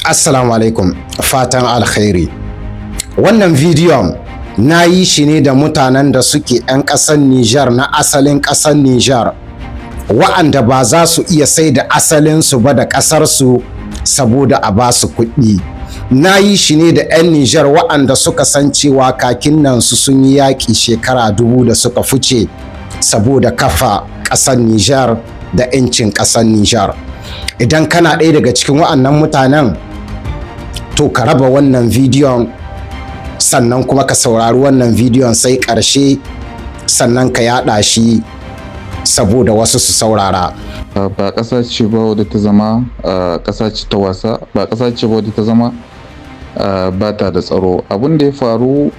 Assalamu alaikum, fatan alkhairi. Wannan bidiyon na yi shi ne da mutanen da suke 'yan ƙasar Nijar na asalin ƙasar Nijar, wa'anda ba za su iya sai da asalinsu ba da ƙasarsu saboda a ba su kuɗi. Na yi shi ne da 'yan Nijar wa'anda suka san cewa kakin nan su sun yi yaƙi shekara 2000 da suka fice saboda kafa ƙasar Nijar da 'yancin ƙasar Nijar. Idan kana ɗaya daga cikin wa'annan mutanen, to ka raba wannan bidiyon sannan kuma ka saurari wannan bidiyon sai ƙarshe, sannan ka yaɗa shi saboda wasu su saurara. Ba ƙasa ce ba wadda ta zama ƙasa ce ta wasa, ba ƙasa ce ba wadda ta zama ba ta da tsaro. Abin da ya faru,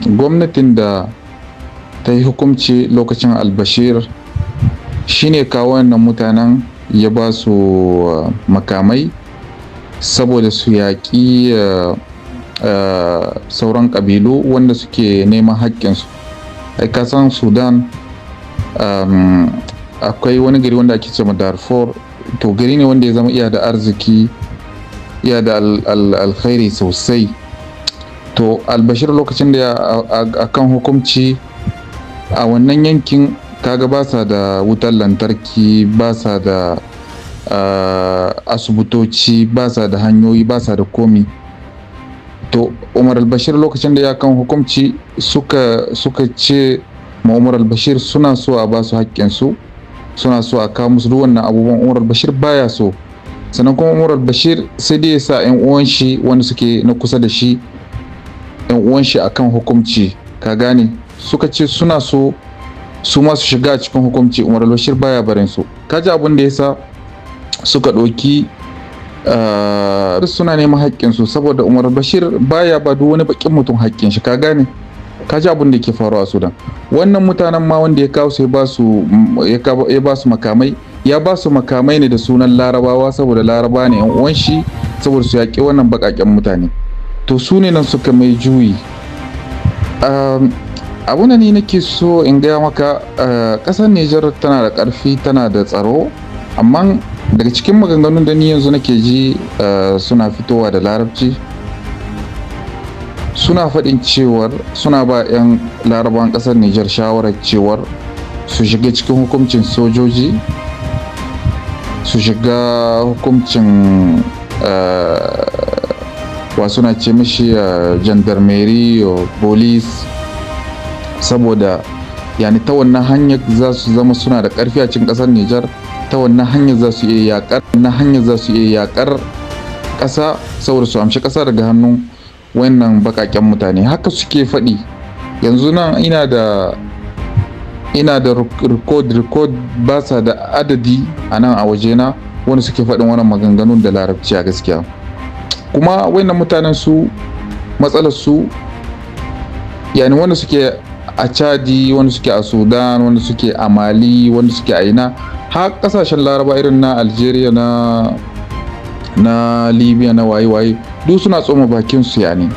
gwamnatin da ta yi hukunci lokacin albashir shine kawo wannan mutanen ya ba su makamai saboda su yaƙi sauran ƙabilu wanda suke neman haƙƙinsu. Ai ka san Sudan akwai wani gari wanda ake cewa Darfur, to gari ne wanda ya zama iya da arziki, iya da alkhairi sosai. To albashir lokacin da akan hukunci a wannan yankin, kaga ba sa da wutar lantarki, ba sa da asibitoci, ba sa da hanyoyi, ba sa da komi. To Umar al-Bashir lokacin da ya kan hukunci suka ce ma Umar al-Bashir suna so a ba su haƙƙinsu, suna so a kawo musu wannan abubuwan. Umar al-Bashir baya so, sannan kuma Umar al-Bashir sai dai ya sa 'yan uwan shi wanda suke na kusa da shi, 'yan uwan shi akan hukunci, ka gane. Suka ce suna so su ma su shiga cikin hukunci. Umar al-Bashir baya barin su. Kaji abin da yasa suka ɗauki suna neman haƙƙinsu, saboda Umar al-Bashir baya ba duk wani baƙin mutum haƙƙin shi, ka gane. Kaji abin da ke faruwa a Sudan. Wannan mutanen ma wanda ya kawo su ya ba su makamai, ya ba su makamai ne da sunan Larabawa, saboda Laraba ne 'yan uwan shi, saboda su yaƙi wannan baƙaƙen mutane. To su ne nan suka mai juyi. Abun da ni nake so in gaya maka, ƙasar Nijar tana da ƙarfi, tana da tsaro, amma daga cikin maganganun da ni yanzu nake ji suna fitowa da larabci, suna faɗin cewar suna ba 'yan larabawan ƙasar Nijar shawarar cewar su shiga cikin hukuncin sojoji, su shiga hukuncin wa suna ce mishi gendarmerie o police, saboda yani ta wannan hanyar za su zama suna da ƙarfi a cikin ƙasar Nijar. Ta wannan hanyar za su iya yaƙar ƙasa, saboda su amshi ƙasa daga hannun wannan baƙaƙen mutane. Haka suke faɗi. Yanzu nan ina da record ba sa da adadi a nan a wajena wanda suke faɗin wannan maganganun da larabci a gaskiya. Kuma wannan mutanen su matsalar su yani wanda suke a Chadi, wanda suke a Sudan, wanda suke a Mali, wanda suke a ina, har kasashen Laraba irin na Algeria, na Libya, na waye duk suna tsoma bakin su, yani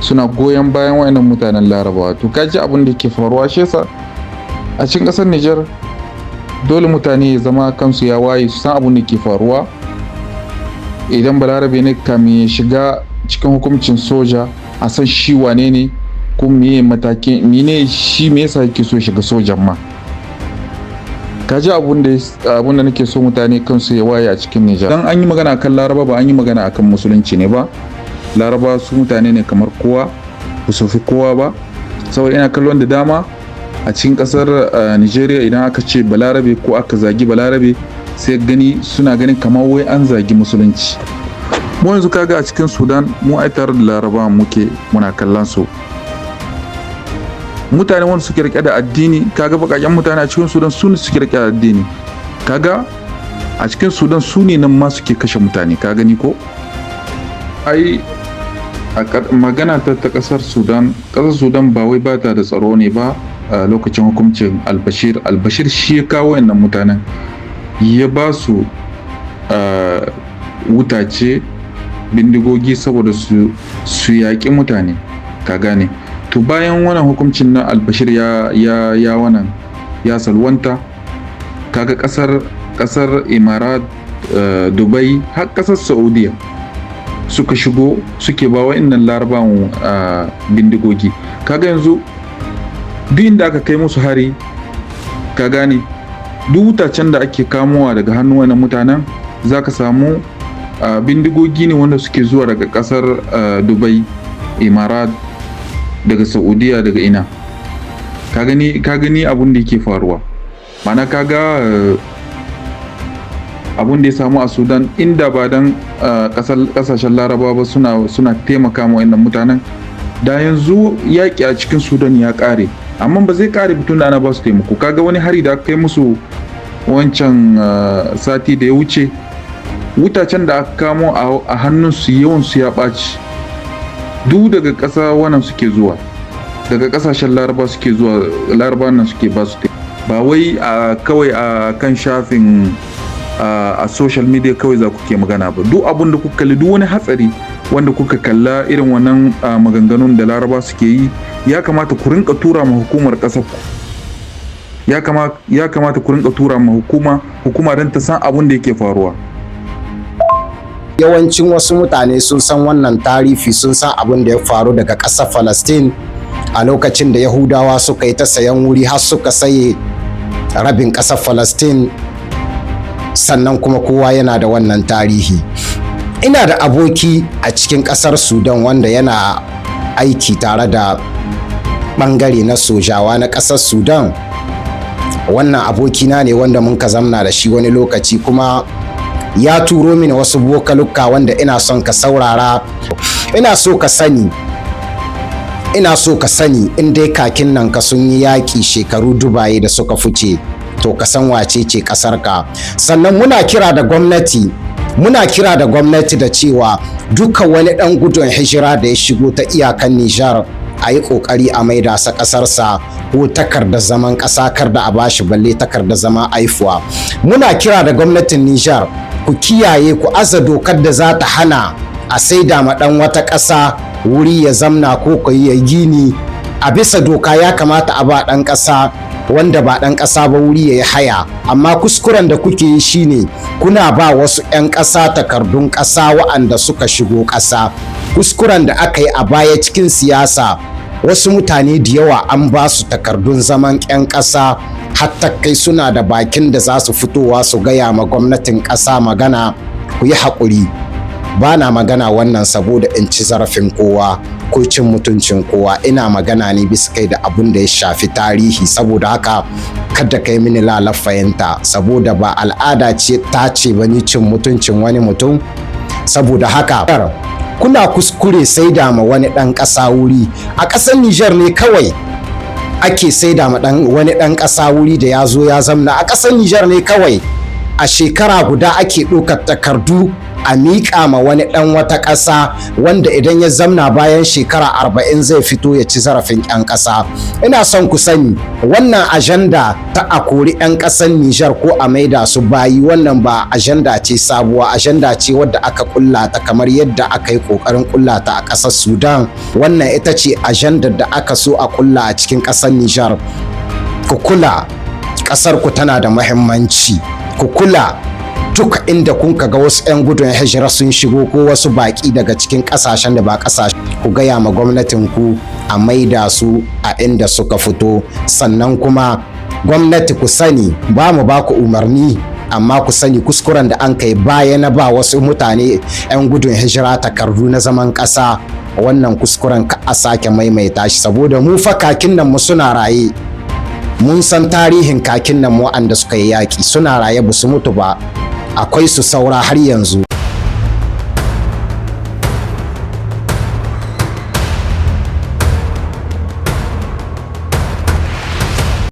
suna goyon bayan wayannan mutanen Larabawa. To kaji abin da ke faruwa. Shi yasa a cikin kasar Nijar dole mutane ya zama kansu ya waye, su san abin da ke faruwa. Idan balarabe ne kamin ya shiga cikin hukuncin soja, a san shi wane ne, ko meye matakin, mene shi, me yasa yake so shiga sojan ma. Kaji abun da nake so mutane kansu ya waye a cikin Nijar. Dan an yi magana akan Laraba, ba an yi magana akan musulunci ne ba. Laraba su mutane ne kamar kowa, ba su fi kowa ba. Saboda ina kallon da dama a cikin kasar Nigeria, idan aka ce balarabe ko aka zagi balarabe, sai gani suna ganin kamar wai an zagi musulunci. Mu yanzu kaga a cikin Sudan, mu ai tare da Laraba muke, muna kallon su. Mutane wanda suke rike da addini, kaga bakaken mutane a cikin Sudan su ne suke rike da addini. Kaga a cikin Sudan su ne nan ma suke kashe mutane, ka gani ko? Ai a magana ta kasar Sudan ba wai ba ta da tsaro ne ba. Lokacin hukuncin albashir shi ya kawo wannan mutanen, ya ba su wutace, bindigogi, saboda su yaƙi mutane, ka gane. To bayan wannan hukuncin na albashir ya salwanta, kaga kasar Imarat Dubai har ƙasar Saudiya suka shigo suke ba wa'innan larabawan bindigogi. Kaga yanzu duk inda aka kai musu hari, ka gane, duk wutacen da ake kamowa daga hannun wannan mutanen za ka samu bindigogi ne wanda suke zuwa daga ƙasar Dubai, Imarat, daga Saudiya, daga ina. Ka gani abun da yake faruwa. Mana kaga abun da ya samu a Sudan, inda ba dan kasashen Larabawa ba suna taimaka ma wannan mutanen, da yanzu yaƙi a cikin Sudan ya ƙare. Amma ba zai ƙare tun da ana ba su taimako. Kaga wani hari da aka kai musu wancan sati da ya wuce, wutacen da aka kamo a hannunsu yawansu ya ɓaci. Duk daga ƙasa wannan suke zuwa, daga ƙasashen Laraba suke zuwa, Laraba nan suke ba su taimako. Ba wai kawai a kan shafin a social media kawai za ku ke magana ba. Duk abin da kuka kalli, duk wani hatsari wanda kuka kalla irin wannan maganganun da Laraba suke yi, ya kamata ku rinka tura ma hukumar ƙasar ku. Ya kamata ku rinka tura ma hukuma don ta san abin da yake faruwa. Yawancin wasu mutane sun san wannan tarihi, sun san abin da ya faru daga ƙasar Palestine a lokacin da Yahudawa suka yi ta sayan wuri har suka saye rabin ƙasar Palestine. Sannan kuma kowa yana da wannan tarihi. Ina da aboki a cikin ƙasar Sudan wanda yana aiki tare da ɓangare na sojawa na ƙasar Sudan. Wannan abokina ne wanda mun ka zamna da shi wani lokaci, kuma ya turo mini wasu bokaluka wanda ina son ka saurara. Ina so ka sani in dai kakin nan ka sun yi yaƙi shekaru dubaye da suka fice, to ka san wace ce ƙasarka. Sannan muna kira da gwamnati da cewa duka wani ɗan gudun hijira da ya shigo ta iyakan Nijar a yi ƙoƙari a maida sa ƙasarsa, ko takardar zaman ƙasa kar da a bashi, balle takardar zama aifuwa. Muna kira da gwamnatin Nijar, ku kiyaye, ku aza dokar da za ta hana a saida ma ɗan wata ƙasa wuri ya zamna ko ku yi gini. A bisa doka ya kamata a ba ɗan ƙasa wanda ba ɗan ƙasa ba wuri ya yi haya. Amma kuskuren da kuke yi shine kuna ba wasu 'yan ƙasa takardun ƙasa wa'anda suka shigo ƙasa. Kuskuren da aka yi a baya cikin siyasa, wasu mutane da yawa an ba su takardun zaman 'yan ƙasa, hatta kai suna da bakin da za su fitowa su gaya ma gwamnatin ƙasa magana. Ku yi haƙuri, ba na magana wannan saboda in ci zarafin kowa ko cin mutuncin kowa. Ina magana ne bisa kai da abin da ya shafi tarihi. Saboda haka kada kai mini lalafayinta, saboda ba al'ada ce ta ce ba ni cin mutuncin wani mutum. Saboda haka kuna kuskure saida ma wani ɗan ƙasa wuri. A ƙasar Nijar ne kawai ake saida ma wani ɗan ƙasa wuri da ya zo ya zamna. A ƙasar Nijar ne kawai a shekara guda ake ɗaukar takardu a miƙa ma wani ɗan wata ƙasa, wanda idan ya zamna bayan shekara 40 zai fito ya ci zarafin 'yan ƙasa. Ina son ku sani wannan ajanda ta a kori 'yan ƙasar Nijar ko a maida su bayi, wannan ba ajanda ce sabuwa, ajanda ce wadda aka kulla ta kamar yadda aka yi ƙoƙarin kulla ta a ƙasar Sudan. Wannan ita ce ajandar da aka so a kulla a cikin ƙasar Nijar. Ku kula, ƙasar ku tana da muhimmanci. Ku kula, duk inda kun ga wasu 'yan gudun hijira sun shigo ko wasu baƙi daga cikin ƙasashen da ba ƙasashe, ku gaya ma gwamnatin ku a maida su a inda suka fito. Sannan kuma gwamnati ku sani, ba mu ba ku umarni, amma ku sani kuskuren da an kai baya na ba wasu mutane 'yan gudun hijira takardu na zaman ƙasa, wannan kuskuren ka a sake maimaita shi. Saboda mu fa kakin nan mu suna raye, mun san tarihin kakin nan mu wa'anda suka yi yaƙi, suna raye ba su mutu ba, akwai su saura har yanzu.